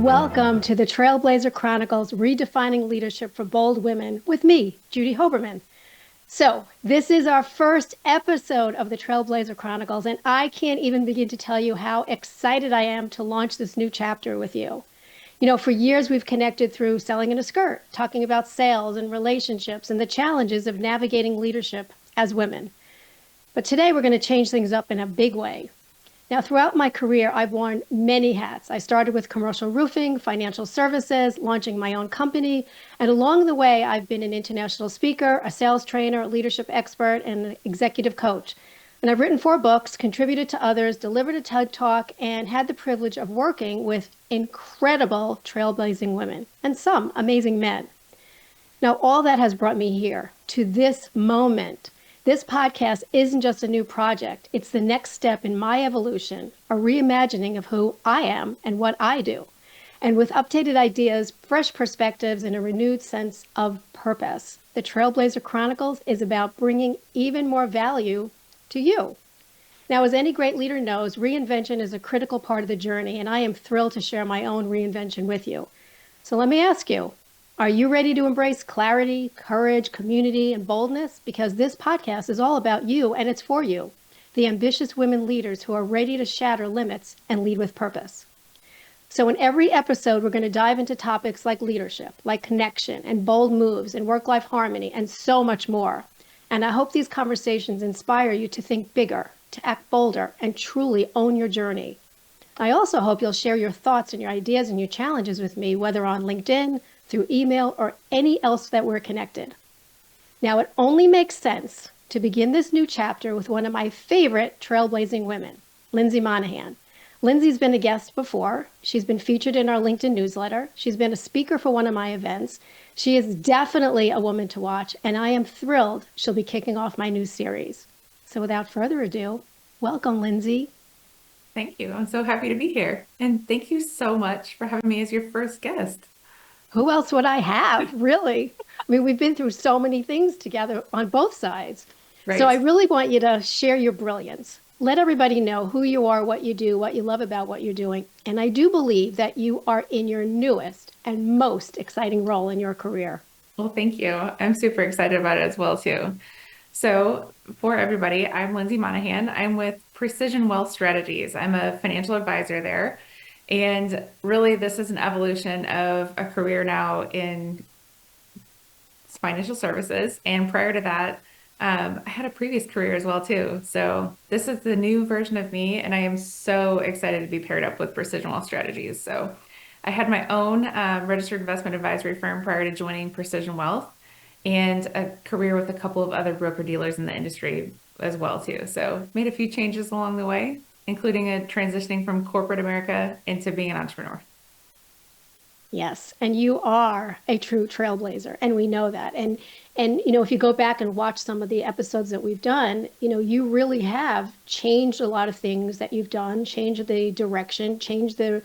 Welcome to the Trailblazer Chronicles, Redefining Leadership for Bold Women with me, Judy Hoberman. So this is our first episode of the Trailblazer Chronicles, and I can't even begin to tell you how excited I am to launch this new chapter with you. You know, for years we've connected through Selling in a Skirt, talking about sales and relationships and the challenges of navigating leadership as women. But today we're going to change things up in a big way. Now, throughout my career, I've worn many hats. I started with commercial roofing, financial services, launching my own company. And along the way, I've been an international speaker, a sales trainer, a leadership expert, and an executive coach. And I've written 4 books, contributed to others, delivered a TED Talk, and had the privilege of working with incredible trailblazing women and some amazing men. Now, all that has brought me here to this moment. This podcast isn't just a new project. It's the next step in my evolution, a reimagining of who I am and what I do. And with updated ideas, fresh perspectives, and a renewed sense of purpose, the Trailblazer Chronicles is about bringing even more value to you. Now, as any great leader knows, reinvention is a critical part of the journey, and I am thrilled to share my own reinvention with you. So let me ask you, are you ready to embrace clarity, courage, community, and boldness? Because this podcast is all about you, and it's for you, the ambitious women leaders who are ready to shatter limits and lead with purpose. So in every episode, we're going to dive into topics like leadership, like connection, and bold moves, and work-life harmony, and so much more. And I hope these conversations inspire you to think bigger, to act bolder, and truly own your journey. I also hope you'll share your thoughts and your ideas and your challenges with me, whether on LinkedIn, through email, or any else that we're connected. Now, it only makes sense to begin this new chapter with one of my favorite trailblazing women, Lyndsey Monahan. Lyndsey's been a guest before. She's been featured in our LinkedIn newsletter. She's been a speaker for one of my events. She is definitely a woman to watch, and I am thrilled she'll be kicking off my new series. So without further ado, welcome, Lyndsey. Thank you. I'm so happy to be here. And thank you so much for having me as your first guest. Who else would I have, really? I mean, we've been through so many things together on both sides. So I Right. really want you to share your brilliance. Let everybody know who you are, what you do, what you love about what you're doing. And I do believe that you are in your newest and most exciting role in your career. Well, thank you. I'm super excited about it as well, too. So, for everybody, I'm Lyndsey Monahan. I'm with Precision Wealth Strategies. I'm a financial advisor there. And really, this is an evolution of a career now in financial services. And prior to that, I had a previous career as well, too. So, this is the new version of me. And I am so excited to be paired up with Precision Wealth Strategies. So, I had my own registered investment advisory firm prior to joining Precision Wealth and a career with a couple of other broker dealers in the industry as well too. So made a few changes along the way, including a transitioning from corporate America into being an entrepreneur. Yes, and you are a true trailblazer, and we know that. And you know, if you go back and watch some of the episodes that we've done, you know, you really have changed a lot of things that you've done, changed the direction, changed the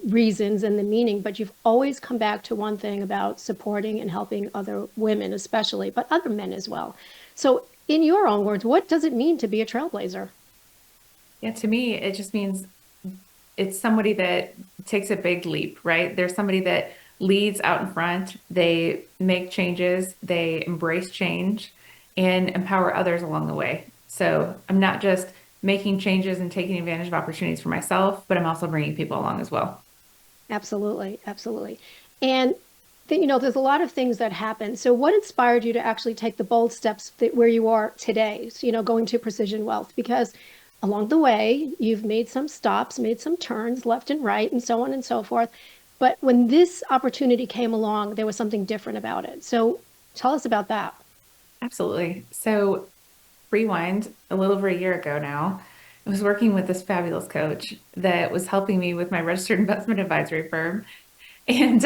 reasons and the meaning, but you've always come back to one thing about supporting and helping other women especially, but other men as well. So in your own words, what does it mean to be a trailblazer? Yeah, to me, it just means it's somebody that takes a big leap, right? There's somebody that leads out in front, they make changes, they embrace change, and empower others along the way. So I'm not just making changes and taking advantage of opportunities for myself, but I'm also bringing people along as well. Absolutely, absolutely. And you know, there's a lot of things that happen. So what inspired you to actually take the bold steps where you are today, so, you know, going to Precision Wealth? Because along the way, you've made some stops, made some turns left and right, and so on and so forth. But when this opportunity came along, there was something different about it. So tell us about that. Absolutely. So rewind a little over a year ago now, I was working with this fabulous coach that was helping me with my registered investment advisory firm. And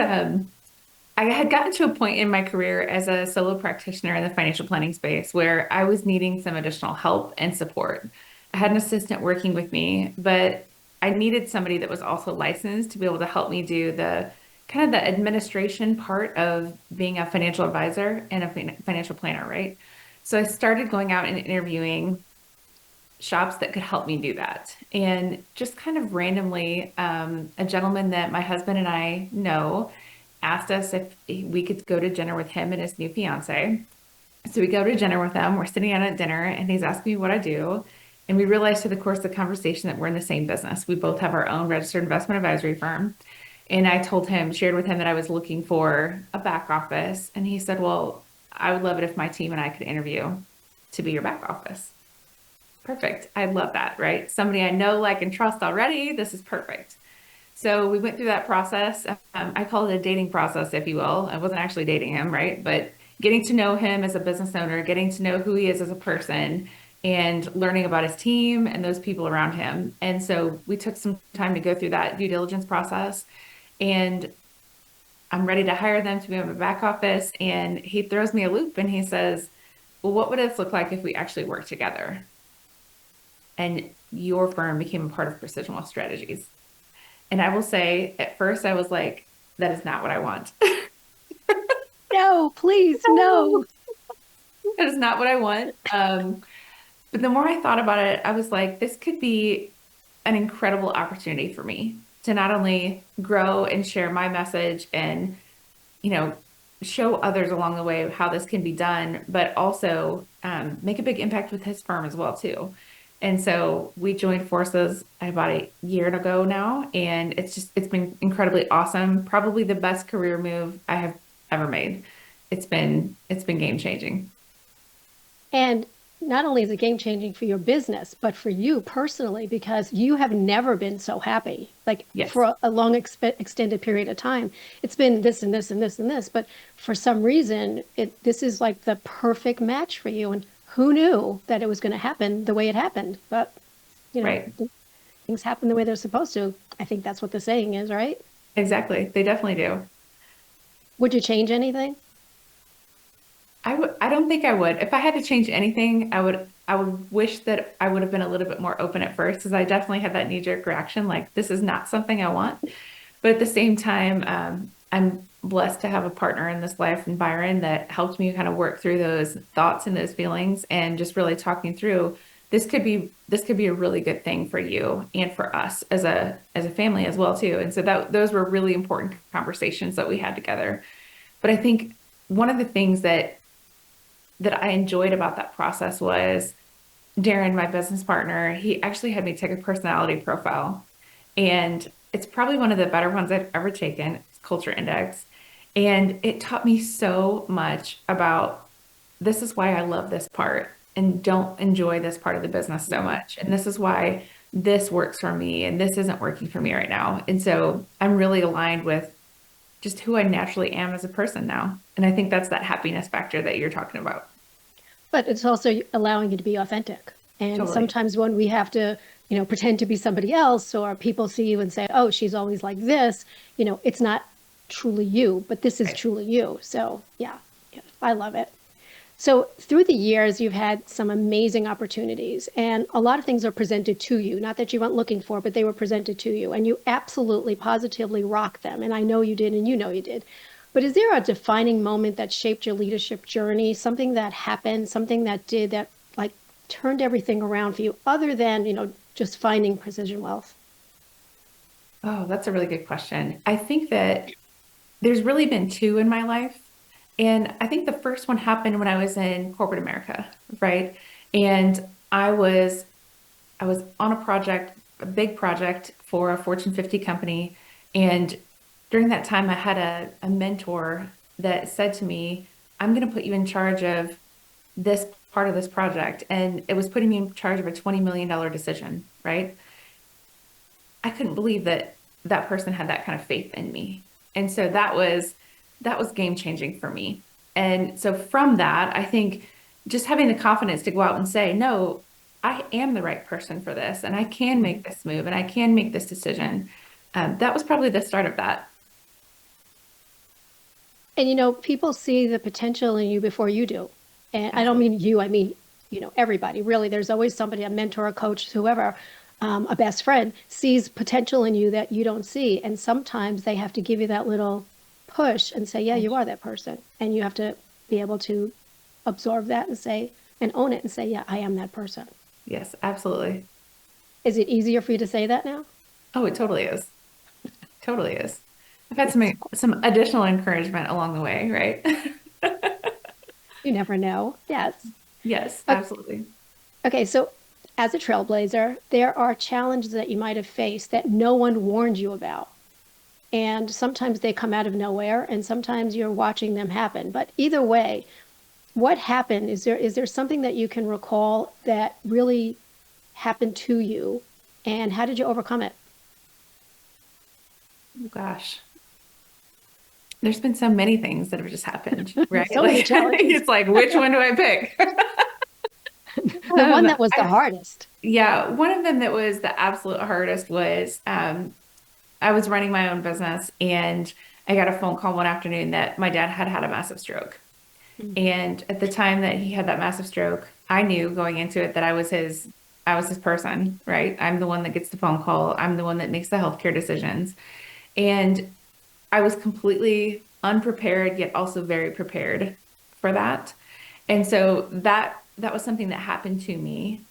I had gotten to a point in my career as a solo practitioner in the financial planning space where I was needing some additional help and support. I had an assistant working with me, but I needed somebody that was also licensed to be able to help me do the kind of the administration part of being a financial advisor and a financial planner, right? So I started going out and interviewing shops that could help me do that. And just kind of randomly, a gentleman that my husband and I know asked us if we could go to dinner with him and his new fiance. So we go to dinner with them. We're sitting down at dinner, and he's asking me what I do. And we realized through the course of the conversation that we're in the same business. We both have our own registered investment advisory firm. And I told him, shared with him that I was looking for a back office. And he said, well, I would love it if my team and I could interview to be your back office. Perfect. I love that, right? Somebody I know, like, and trust already. This is perfect. So we went through that process. I call it a dating process, if you will. I wasn't actually dating him, right? But getting to know him as a business owner, getting to know who he is as a person, and learning about his team and those people around him. And so we took some time to go through that due diligence process. And I'm ready to hire them to be in my back office. And he throws me a loop and he says, well, what would this look like if we actually worked together? And your firm became a part of Precision Wealth Strategies. And I will say, at first, I was like, that is not what I want. No, please, no. That is not what I want. But the more I thought about it, I was like, this could be an incredible opportunity for me to not only grow and share my message and, you know, show others along the way how this can be done, but also make a big impact with his firm as well, too. And so we joined forces about a year ago now, and it's been incredibly awesome. Probably the best career move I have ever made. It's been game changing. And not only is it game changing for your business, but for you personally, because you have never been so happy, like Yes, for a long extended period of time. It's been this and this and this and this, but for some reason, this is like the perfect match for you. And who knew that it was going to happen the way it happened? But right. things happen the way they're supposed to. I think that's what the saying is, right? Exactly. They definitely do. Would you change anything? I don't think I would. If I had to change anything, I would wish that I would have been a little bit more open at first, because I definitely had that knee-jerk reaction, like this is not something I want. But at the same time, I'm blessed to have a partner in this life in Byron that helped me kind of work through those thoughts and those feelings, and just really talking through this could be a really good thing for you and for us as a family as well too. And so that those were really important conversations that we had together. But I think one of the things that I enjoyed about that process was Darren, my business partner, he actually had me take a personality profile. And it's probably one of the better ones I've ever taken. It's Culture Index. And it taught me so much about this is why I love this part and don't enjoy this part of the business so much. And this is why this works for me and this isn't working for me right now. And so I'm really aligned with just who I naturally am as a person now. And I think that's that happiness factor that you're talking about. But it's also allowing you to be authentic. And Totally. sometimes when we have to, pretend to be somebody else, or people see you and say, oh, she's always like this, it's not truly you, but this is Right. truly you. So yeah, I love it. So through the years, you've had some amazing opportunities, and a lot of things are presented to you, not that you went looking for, but they were presented to you, and you absolutely, positively rock them. And I know you did, and you know you did. But is there a defining moment that shaped your leadership journey, something that happened, something that did that like turned everything around for you, other than, just finding precision wealth? Oh, that's a really good question. I think that there's really been two in my life. And I think the first one happened when I was in corporate America, right? And I was on a project, a big project for a Fortune 50 company. And during that time, I had a mentor that said to me, I'm going to put you in charge of this part of this project. And it was putting me in charge of a $20 million decision, right? I couldn't believe that that person had that kind of faith in me. And so that was game changing for me. And so from that, I think just having the confidence to go out and say, no, I am the right person for this, and I can make this move, and I can make this decision. That was probably the start of that. And people see the potential in you before you do. And I don't Absolutely. mean you, I mean, everybody. Really, there's always somebody, a mentor, a coach, whoever, a best friend sees potential in you that you don't see. And sometimes they have to give you that little push and say, yeah, you are that person. And you have to be able to absorb that and say, and own it and say, yeah, I am that person. Yes, absolutely. Is it easier for you to say that now? Oh, it totally is. Totally is. I've had Yes, of course. some additional encouragement along the way, right? You never know. Yes. Yes, O- absolutely. Okay, so as a trailblazer, there are challenges that you might have faced that no one warned you about. And sometimes they come out of nowhere, and sometimes you're watching them happen. But either way, what happened? Is there something that you can recall that really happened to you, and how did you overcome it? Oh, gosh. There's been so many things that have just happened, right? So many Like challenges. it's like, which one do I pick? The one that was the I, hardest. yeah, one of them that was the absolute hardest was I was running my own business and I got a phone call one afternoon that my dad had had a massive stroke. Mm. And at the time that he had that massive stroke, I knew going into it that I was his person, right? I'm the one that gets the phone call. I'm the one that makes the healthcare decisions. And I was completely unprepared, yet also very prepared for that. And so that was something that happened to me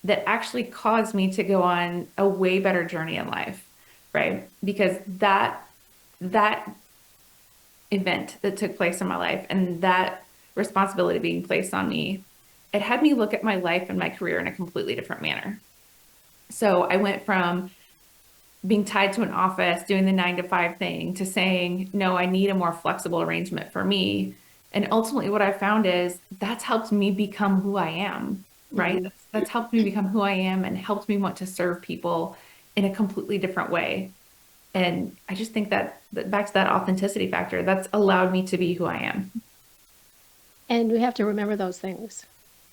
that actually caused me to go on a way better journey in life, right? Because that event that took place in my life and that responsibility being placed on me, it had me look at my life and my career in a completely different manner. So I went from being tied to an office, doing the 9 to 5 thing, to saying, no, I need a more flexible arrangement for me. And ultimately, what I found is that's helped me become who I am, right? Mhm. That's helped me become who I am and helped me want to serve people in a completely different way. And I just think that back to that authenticity factor, that's allowed me to be who I am. And we have to remember those things.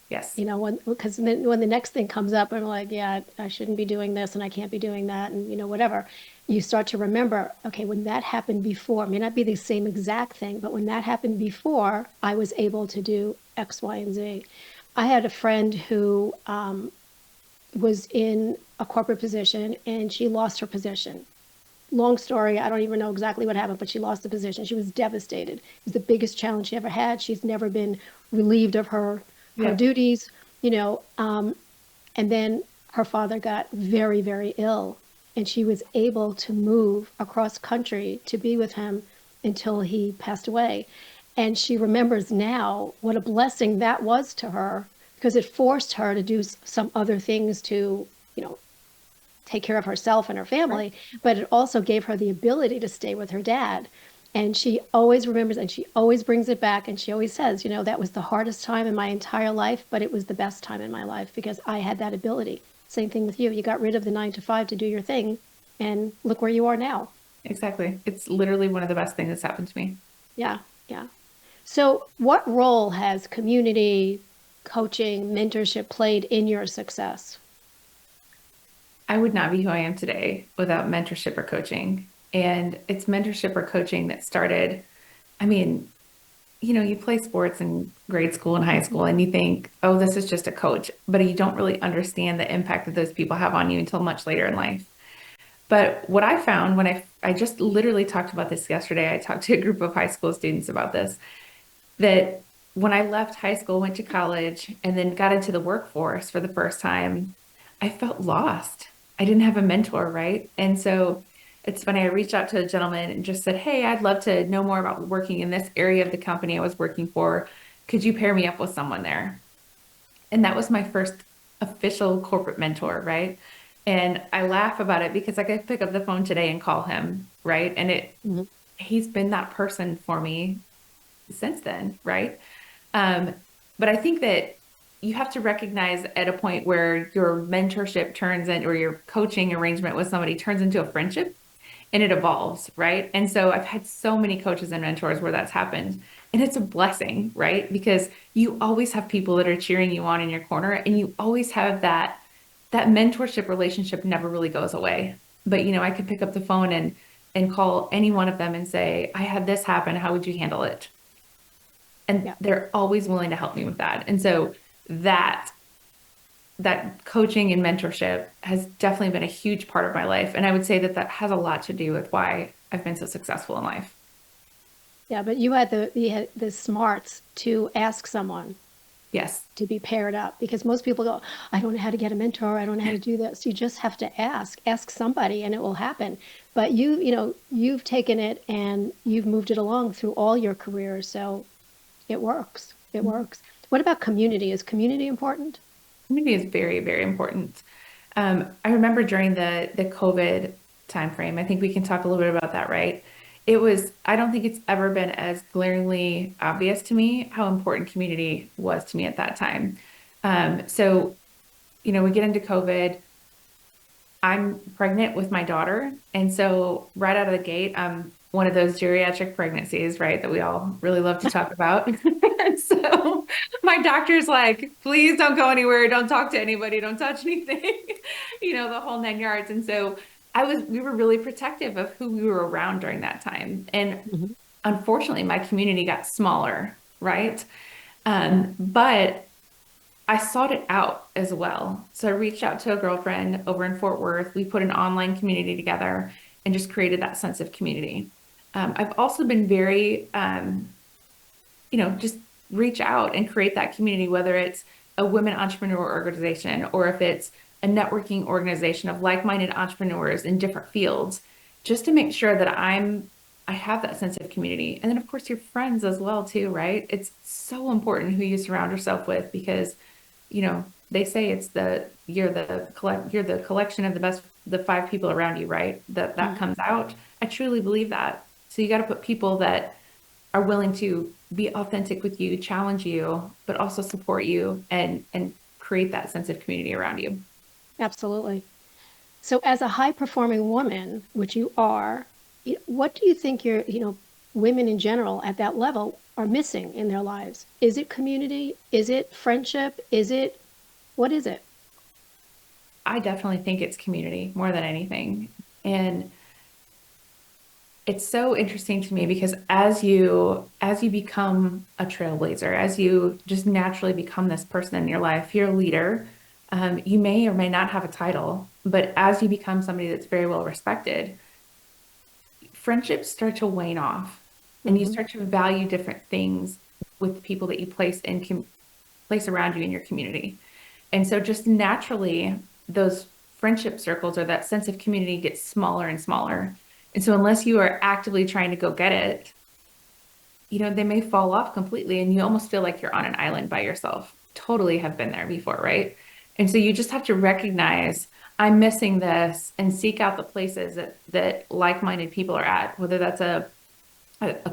Yes, You know, when because then when the next thing comes up, I'm like, yeah, I shouldn't be doing this, and I can't be doing that, and whatever. You start to remember, okay, when that happened before, it may not be the same exact thing, but when that happened before, I was able to do X, Y, and Z. I had a friend who was in a corporate position, and she lost her position. Long story, I don't even know exactly what happened, but she lost the position. She was devastated. It was the biggest challenge she ever had. She's never been relieved of her yep, duties, and then her father got very, very ill, and she was able to move across country to be with him until he passed away. And she remembers now what a blessing that was to her, because it forced her to do some other things to, you know, take care of herself and her right. family, but it also gave her the ability to stay with her dad. And she always remembers, and she always brings it back, and she always says, that was the hardest time in my entire life, but it was the best time in my life because I had that ability. Same thing with you. You got rid of the 9 to 5 to do your thing, and look where you are now. Exactly. It's literally one of the best things that's happened to me. Yeah, yeah. So, what role has community, coaching, mentorship played in your success? I would not be who I am today without mentorship or coaching. And it's mentorship or coaching that started, I mean, you play sports in grade school and high school and you think, oh, this is just a coach, but you don't really understand the impact that those people have on you until much later in life. But what I found when I just literally talked about this yesterday, I talked to a group of high school students about this, that when I left high school, went to college, and then got into the workforce for the first time, I felt lost. I didn't have a mentor, right? And so it's funny, I reached out to a gentleman and just said, hey, I'd love to know more about working in this area of the company I was working for. Could you pair me up with someone there? And that was my first official corporate mentor, right? And I laugh about it because I could pick up the phone today and call him, right? And Mhm. he's been that person for me since then, right? Um, but I think that you have to recognize at a point where your mentorship turns in, or your coaching arrangement with somebody turns into a friendship and it evolves, right? And so I've had so many coaches and mentors where that's happened. And it's a blessing, right? Because you always have people that are cheering you on in your corner, and you always have that mentorship relationship never really goes away. But I could pick up the phone and call any one of them and say, I had this happen. How would you handle it? And Yeah. they're always willing to help me with that. And so that that coaching and mentorship has definitely been a huge part of my life. And I would say that that has a lot to do with why I've been so successful in life. Yeah, but you had the smarts to ask someone, Yes. to be paired up, because most people go, I don't know how to get a mentor, I don't know how to do this. You just have to ask somebody and it will happen. But you've taken it and you've moved it along through all your careers, so it works. It works. What about community? Is community important? Community is very, very important. I remember during the COVID timeframe, I think we can talk a little bit about that, right? I don't think it's ever been as glaringly obvious to me how important community was to me at that time. So, we get into COVID. I'm pregnant with my daughter. And so right out of the gate, I'm one of those geriatric pregnancies, right, that we all really love to talk about. And so my doctor's like, please don't go anywhere, don't talk to anybody, don't touch anything, the whole 9 yards. And so we were really protective of who we were around during that time. And Mhm. unfortunately, my community got smaller, right? But I sought it out as well. So I reached out to a girlfriend over in Fort Worth. We put an online community together and just created that sense of community. I've also been very, just reach out and create that community, whether it's a women entrepreneur organization or if it's a networking organization of like-minded entrepreneurs in different fields, just to make sure that I have that sense of community. And then of course your friends as well too, right? It's so important who you surround yourself with because they say you're the collection of the five people around you, right? That Mhm. comes out. I truly believe that. So you got to put people that are willing to be authentic with you, challenge you, but also support you and create that sense of community around you. Absolutely. So, as a high performing woman, which you are, what do you think women in general at that level are missing in their lives? Is it community? Is it friendship? What is it? I definitely think it's community more than anything. And it's so interesting to me because as you become a trailblazer, as you just naturally become this person in your life, you're a leader. You may or may not have a title, but as you become somebody that's very well respected, friendships start to wane off, and you Hmm. start to value different things with the people that you place around you in your community. And so, just naturally, those friendship circles or that sense of community gets smaller and smaller. And so, unless you are actively trying to go get it, they may fall off completely and you almost feel like you're on an island by yourself. Totally have been there before, right? And so you just have to recognize I'm missing this and seek out the places that like-minded people are at, whether that's a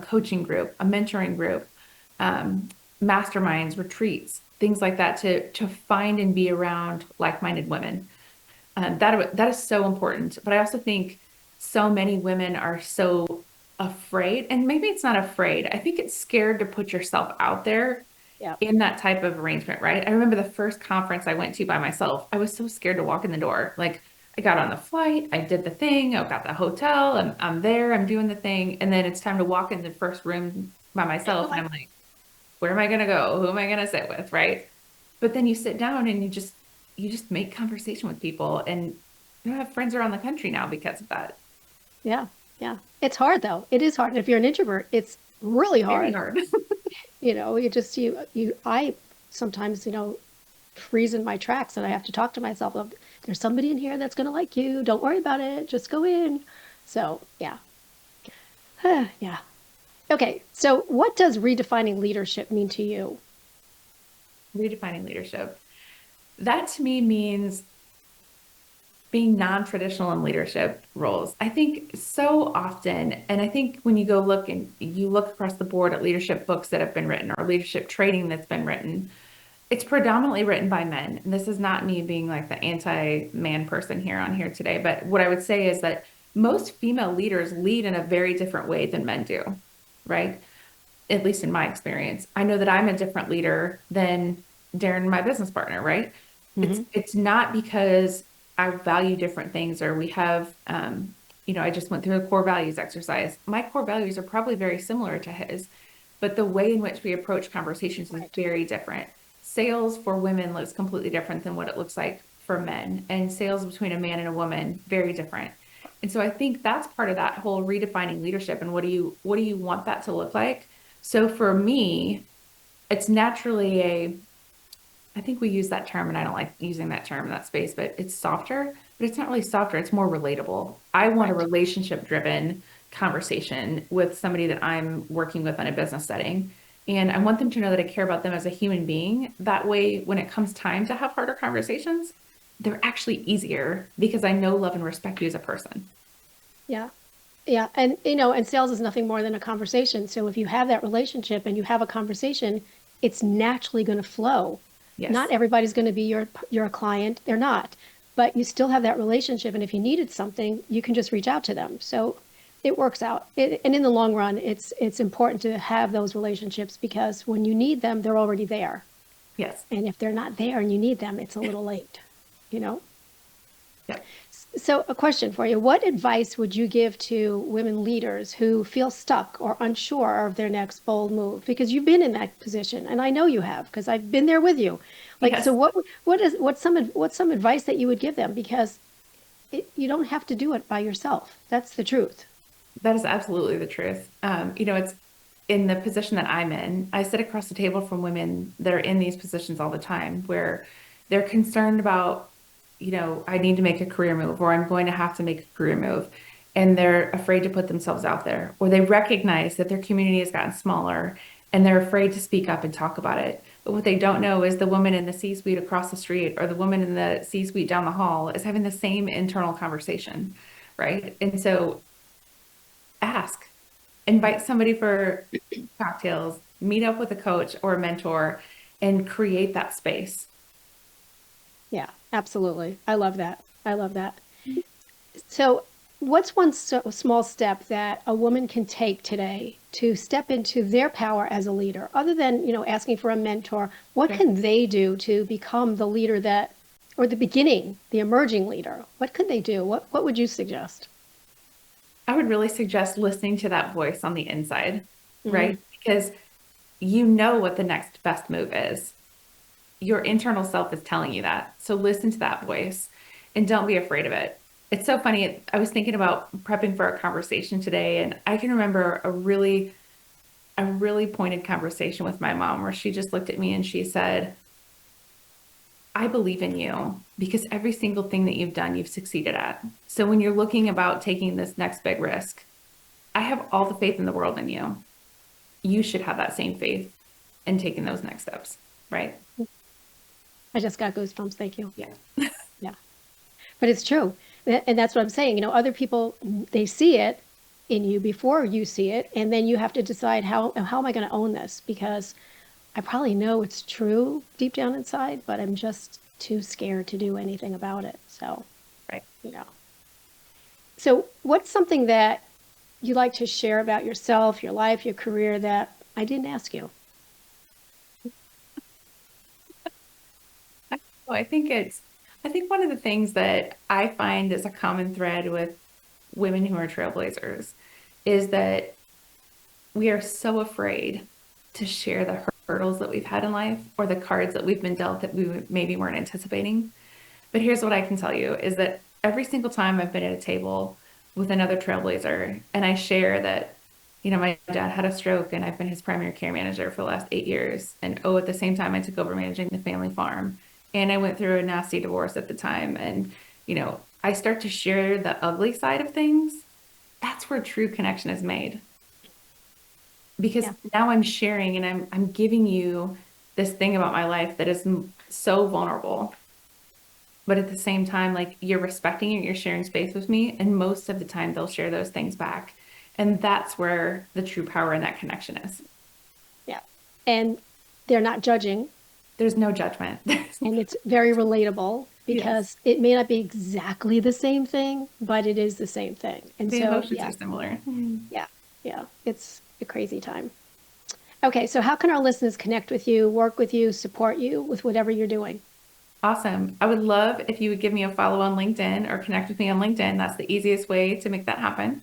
coaching group, a mentoring group, um, masterminds, retreats, things like that to find and be around like-minded women. That is so important. But I also think so many women are so afraid, and maybe it's not afraid. I think it's scared to put yourself out there Yeah. in that type of arrangement, right? I remember the first conference I went to by myself. I was so scared to walk in the door. Like I got on the flight, I did the thing, I got the hotel, I'm there, I'm doing the thing, and then it's time to walk in the first room by myself, You're and like, I'm like, where am I gonna go? Who am I gonna sit with, right? But then you sit down and you just make conversation with people and have friends around the country now because of that. yeah, yeah. It's hard though. It is hard. If you're an introvert, it's really Very hard. hard. I sometimes, freeze in my tracks and I have to talk to myself. Of, there's somebody in here that's going to like you. Don't worry about it. Just go in. So, yeah. Yeah. Okay. So, what does redefining leadership mean to you? Redefining leadership. That to me means being non-traditional in leadership roles. I think so often, and I think when you go look and you look across the board at leadership books that have been written or leadership training that's been written, it's predominantly written by men. And this is not me being like the anti-man person here on here today, but what I would say is that most female leaders lead in a very different way than men do, right? At least in my experience. I know that I'm a different leader than Darren, my business partner, right? It's Hmm. it's not because I value different things or we have I just went through a core values exercise. My core values are probably very similar to his, but the way in which we approach conversations is Right. very different. Sales for women looks completely different than what it looks like for men, and sales between a man and a woman very different. And so I think that's part of that whole redefining leadership and what do you want that to look like? So for me, it's naturally a I think we use that term, and I don't like using that term in that space, but it's softer, but it's not really softer. It's more relatable. I want a Right. relationship driven conversation with somebody that I'm working with in a business setting. And I want them to know that I care about them as a human being. That way, when it comes time to have harder conversations, they're actually easier because I know, love, and respect you as a person. Yeah. Yeah. And, and sales is nothing more than a conversation. So if you have that relationship and you have a conversation, it's naturally going to flow. Not Yes. everybody's going to be your client. They're not, but you still have that relationship. And if you needed something, you can just reach out to them. So it works out. And in the long run, it's important to have those relationships because when you need them, they're already there. Yes. And if they're not there and you need them, it's a little late, you know? Yep. So, a question for you. What advice would you give to women leaders who feel stuck or unsure of their next bold move? Because you've been in that position, and I know you have, because I've been there with you. Like, so Yes. what's some advice that you would give them? Because you don't have to do it by yourself. That's the truth. That is absolutely the truth. It's in the position that I'm in. I sit across the table from women that are in these positions all the time where they're concerned about, I need to make a career move or I'm going to have to make a career move. And they're afraid to put themselves out there, or they recognize that their community has gotten smaller and they're afraid to speak up and talk about it. But what they don't know is the woman in the C-suite across the street or the woman in the C-suite down the hall is having the same internal conversation, right? And so ask, invite somebody for cocktails, meet up with a coach or a mentor, and create that space. Yeah, absolutely. I love that. I love that. So, what's one small step that a woman can take today to step into their power as a leader, other than, asking for a mentor? What Sure. can they do to become the leader that, or the beginning, the emerging leader? What could they do? What would you suggest? I would really suggest listening to that voice on the inside, Mm, right? Because you know what the next best move is. Your internal self is telling you that. So listen to that voice and don't be afraid of it. It's so funny. I was thinking about prepping for a conversation today, and I can remember a really pointed conversation with my mom where she just looked at me and she said, I believe in you because every single thing that you've done, you've succeeded at. So when you're looking about taking this next big risk, I have all the faith in the world in you. You should have that same faith in taking those next steps, right? I just got goosebumps. Thank you. Yeah. Yeah, but it's true. And that's what I'm saying. Other people, they see it in you before you see it. And then you have to decide how am I going to own this? Because I probably know it's true deep down inside, but I'm just too scared to do anything about it. So, Right. you know. So, what's something that you like to share about yourself, your life, your career that I didn't ask you? Well, I think one of the things that I find is a common thread with women who are trailblazers is that we are so afraid to share the hurdles that we've had in life or the cards that we've been dealt that we maybe weren't anticipating. But here's what I can tell you is that every single time I've been at a table with another trailblazer and I share that, my dad had a stroke and I've been his primary care manager for the last 8 years. And oh, at the same time, I took over managing the family farm. And I went through a nasty divorce at the time. And, I start to share the ugly side of things. That's where true connection is made. Because Yeah. now I'm sharing and I'm giving you this thing about my life that is so vulnerable. But at the same time, like you're respecting it, you're sharing space with me, and most of the time they'll share those things back. And that's where the true power in that connection is. Yeah. And they're not judging. There's no judgment. And it's very relatable Yes. because it may not be exactly the same thing, but it is the same thing. And The so, emotions yeah, are similar. yeah, yeah, it's a crazy time. Okay, so how can our listeners connect with you, work with you, support you with whatever you're doing? Awesome. I would love if you would give me a follow on LinkedIn or connect with me on LinkedIn. That's the easiest way to make that happen.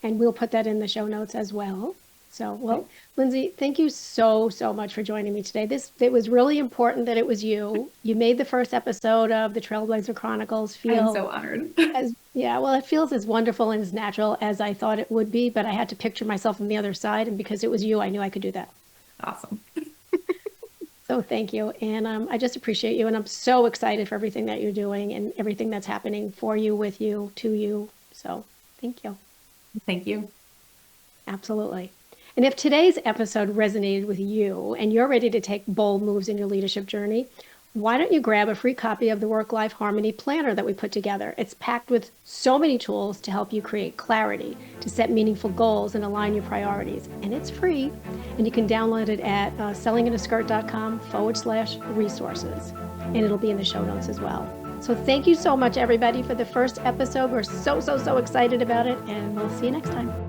And we'll put that in the show notes as well. So, Okay. well, Lyndsey, thank you so much for joining me today. It was really important that it was you. You made the first episode of the Trailblazer Chronicles I am feel so honored. as, yeah, well, it feels as wonderful and as natural as I thought it would be, but I had to picture myself on the other side. And because it was you, I knew I could do that. Awesome. So thank you. And I just appreciate you. And I'm so excited for everything that you're doing and everything that's happening for you, with you, to you. So thank you. Thank you. Absolutely. And if today's episode resonated with you and you're ready to take bold moves in your leadership journey, why don't you grab a free copy of the Work-Life Harmony Planner that we put together? It's packed with so many tools to help you create clarity, to set meaningful goals and align your priorities. And it's free. And you can download it at sellingintheskirt.com/resources. And it'll be in the show notes as well. So thank you so much, everybody, for the first episode. We're so excited about it. And we'll see you next time.